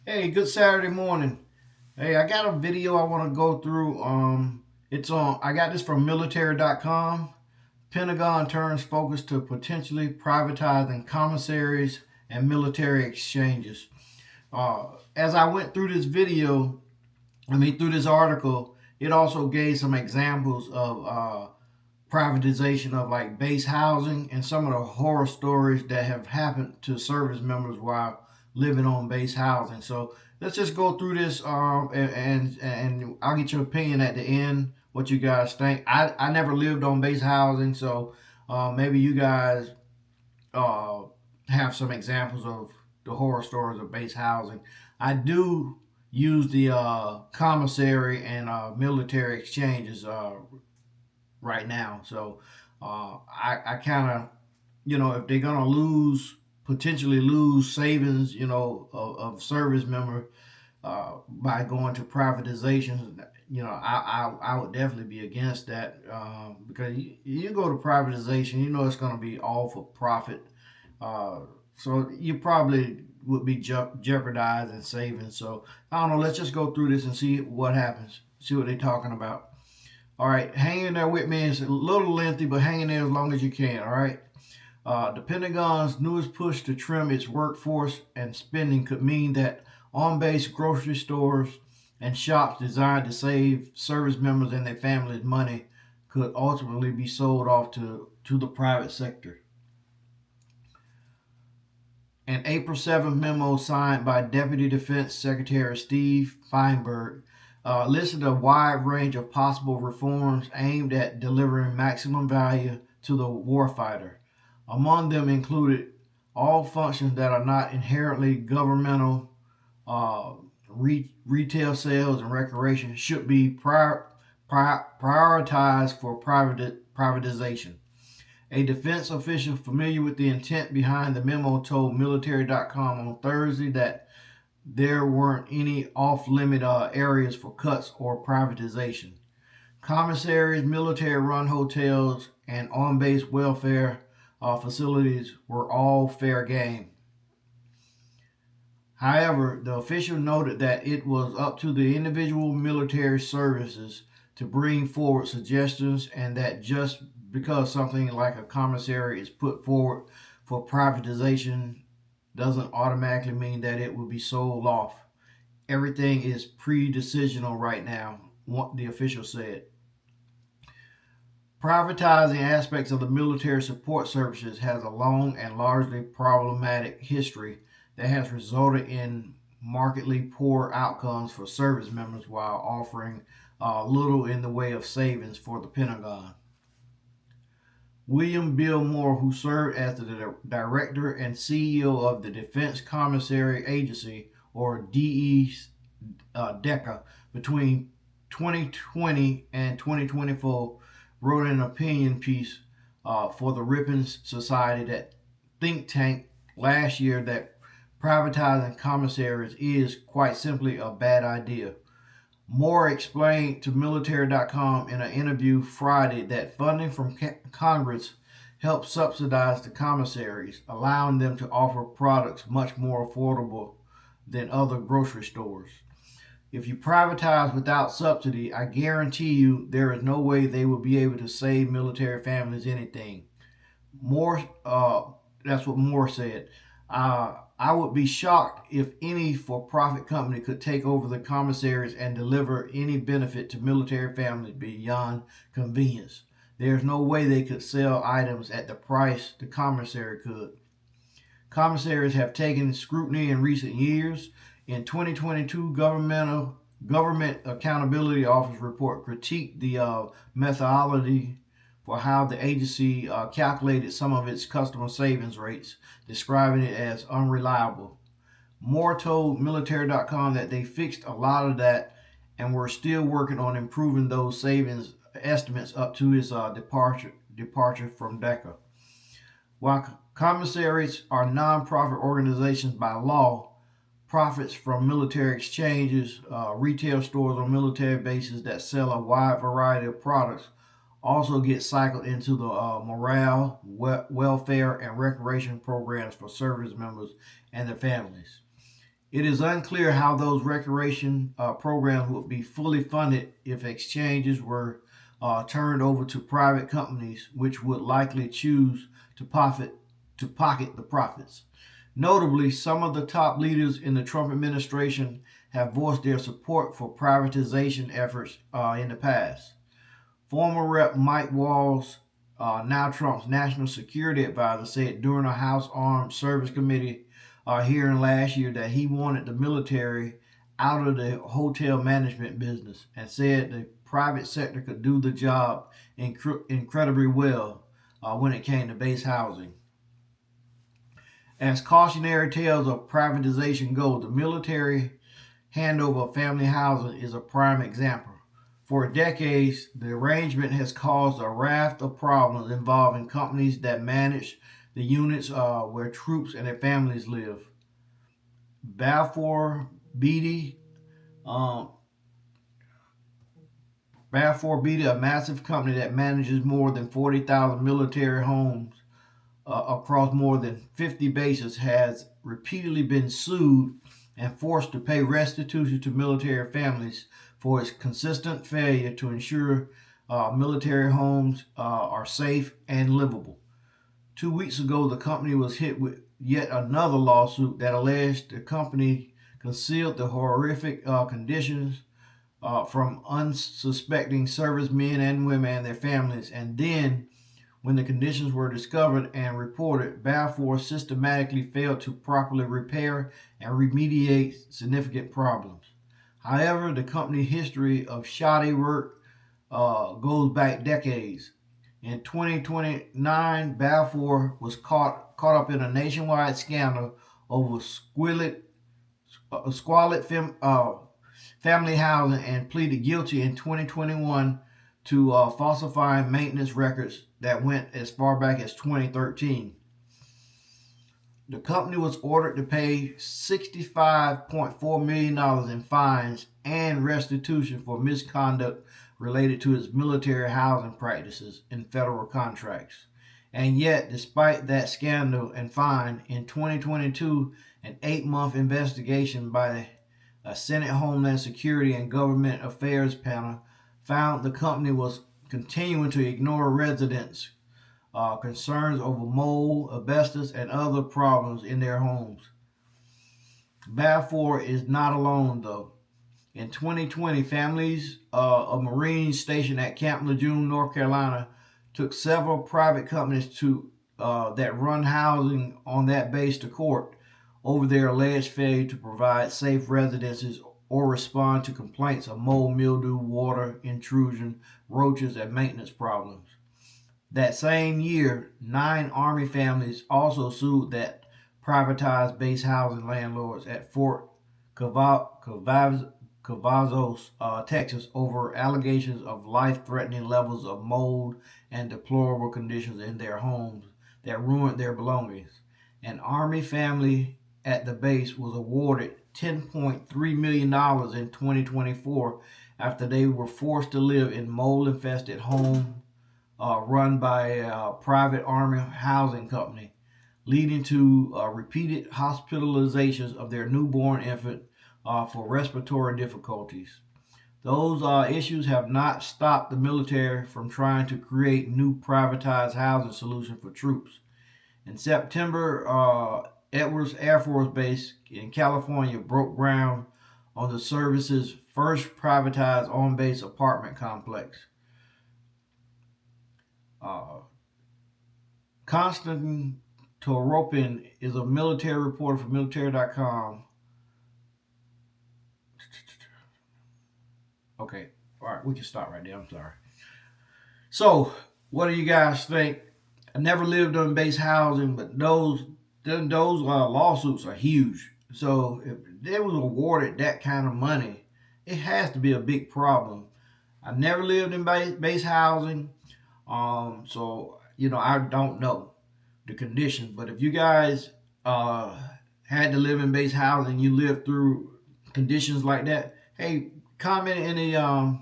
Hey, good Saturday morning. Hey, I got a video I want to go through. I got this from military.com. Pentagon turns focus to potentially privatizing commissaries and military exchanges. As I went through this video, through this article, it also gave some examples of privatization of like base housing and some of the horror stories that have happened to service members while living on base housing. So let's just go through this and I'll get your opinion at the end. What you guys think? I never lived on base housing, so maybe you guys uh, have some examples of the horror stories of base housing. I do use the commissary and military exchanges right now. So I kind of, if they're gonna potentially lose savings, of service member by going to privatization, I would definitely be against that because you go to privatization, it's going to be all for profit. Uh, so you probably would be jeopardizing savings. So I don't know. Let's just go through this and see what happens. See what they're talking about. All right, hang in there with me. It's a little lengthy, but hang in there as long as you can. All right. The Pentagon's newest push to trim its workforce and spending could mean that on base grocery stores and shops designed to save service members and their families money could ultimately be sold off to the private sector. An April 7th memo signed by Deputy Defense Secretary Steve Feinberg listed a wide range of possible reforms aimed at delivering maximum value to the warfighter. Among them included all functions that are not inherently governmental, uh, retail sales and recreation should be prioritized for privatization. A defense official familiar with the intent behind the memo told military.com on Thursday that there weren't any off limit areas for cuts or privatization. Commissaries, military run hotels, and on base welfare facilities were all fair game. However, the official noted that it was up to the individual military services to bring forward suggestions and that just because something like a commissary is put forward for privatization doesn't automatically mean that it will be sold off. Everything is pre-decisional right now, what the official said. Privatizing aspects of the military support services has a long and largely problematic history that has resulted in markedly poor outcomes for service members while offering little in the way of savings for the Pentagon. William Bill Moore, who served as the director and CEO of the Defense Commissary Agency, or DECA, between 2020 and 2024, wrote an opinion piece for the Ripon Society that think tank last year that privatizing commissaries is quite simply a bad idea. Moore explained to military.com in an interview Friday that funding from Congress helps subsidize the commissaries, allowing them to offer products much more affordable than other grocery stores. If you privatize without subsidy, I guarantee you there is no way they will be able to save military families anything. More, that's what Moore said. I would be shocked if any for-profit company could take over the commissaries and deliver any benefit to military families beyond convenience. There's no way they could sell items at the price the commissary could. Commissaries have taken scrutiny in recent years. In 2022, Government Accountability Office report critiqued the methodology for how the agency calculated some of its customer savings rates, describing it as unreliable. Moore told military.com that they fixed a lot of that and were still working on improving those savings estimates up to his departure from DECA. While commissaries are nonprofit organizations by law, profits from military exchanges, retail stores on military bases that sell a wide variety of products also get cycled into the morale, welfare, and recreation programs for service members and their families. It is unclear how those recreation programs would be fully funded if exchanges were turned over to private companies, which would likely choose to pocket the profits. Notably, some of the top leaders in the Trump administration have voiced their support for privatization efforts in the past. Former Rep. Mike Walls, now Trump's national security advisor, said during a House Armed Service Committee hearing last year that he wanted the military out of the hotel management business and said the private sector could do the job incredibly well when it came to base housing. As cautionary tales of privatization go, the military handover of family housing is a prime example. For decades, the arrangement has caused a raft of problems involving companies that manage the units where troops and their families live. Balfour Beatty, um, Balfour Beatty, a massive company that manages more than 40,000 military homes across more than 50 bases, has repeatedly been sued and forced to pay restitution to military families for its consistent failure to ensure military homes are safe and livable. 2 weeks ago, the company was hit with yet another lawsuit that alleged the company concealed the horrific conditions from unsuspecting servicemen and women and their families, and then when the conditions were discovered and reported, Balfour systematically failed to properly repair and remediate significant problems. However, the company's history of shoddy work goes back decades. In 2029, Balfour was caught up in a nationwide scandal over squalid family housing and pleaded guilty in 2021 to falsifying maintenance records that went as far back as 2013. The company was ordered to pay $65.4 million in fines and restitution for misconduct related to its military housing practices in federal contracts. And yet, despite that scandal and fine, in 2022, an 8-month investigation by a Senate Homeland Security and Government Affairs panel found the company was continuing to ignore residents' concerns over mold, asbestos, and other problems in their homes. Balfour is not alone, though. In 2020, families of Marines stationed at Camp Lejeune, North Carolina, took several private companies that run housing on that base to court over their alleged failure to provide safe residences or respond to complaints of mold, mildew, water intrusion, roaches, and maintenance problems. That same year, 9 Army families also sued that privatized base housing landlords at Fort Cavazos, Texas, over allegations of life-threatening levels of mold and deplorable conditions in their homes that ruined their belongings. An Army family at the base was awarded $10.3 million in 2024 after they were forced to live in mold-infested homes run by a private Army housing company, leading to repeated hospitalizations of their newborn infant for respiratory difficulties. Those issues have not stopped the military from trying to create new privatized housing solutions for troops. In September, Edwards Air Force Base in California broke ground on the service's first privatized on-base apartment complex. Konstantin Toropin is a military reporter for military.com. Okay, all right, we can stop right there. I'm sorry. So, what do you guys think? I never lived on base housing, but those lawsuits are huge. So, if they was awarded that kind of money, it has to be a big problem. I never lived in base housing, so I don't know the conditions. But if you guys had to live in base housing, you lived through conditions like that, hey, comment in the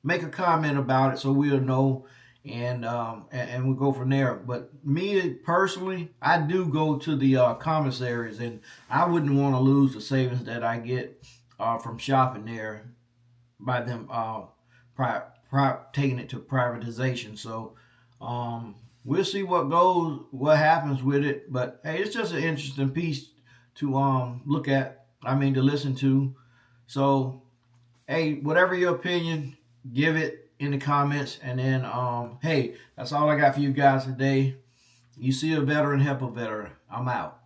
make a comment about it so we'll know. and we go from there. But me personally, I do go to the commissaries, and I wouldn't want to lose the savings that I get from shopping there by them taking it to privatization. So we'll see what happens with it. But hey, it's just an interesting piece to look at. I mean, to listen to. So hey, whatever your opinion, give it in the comments. And then hey, that's all I got for you guys today. You see a veteran, help a veteran. I'm out.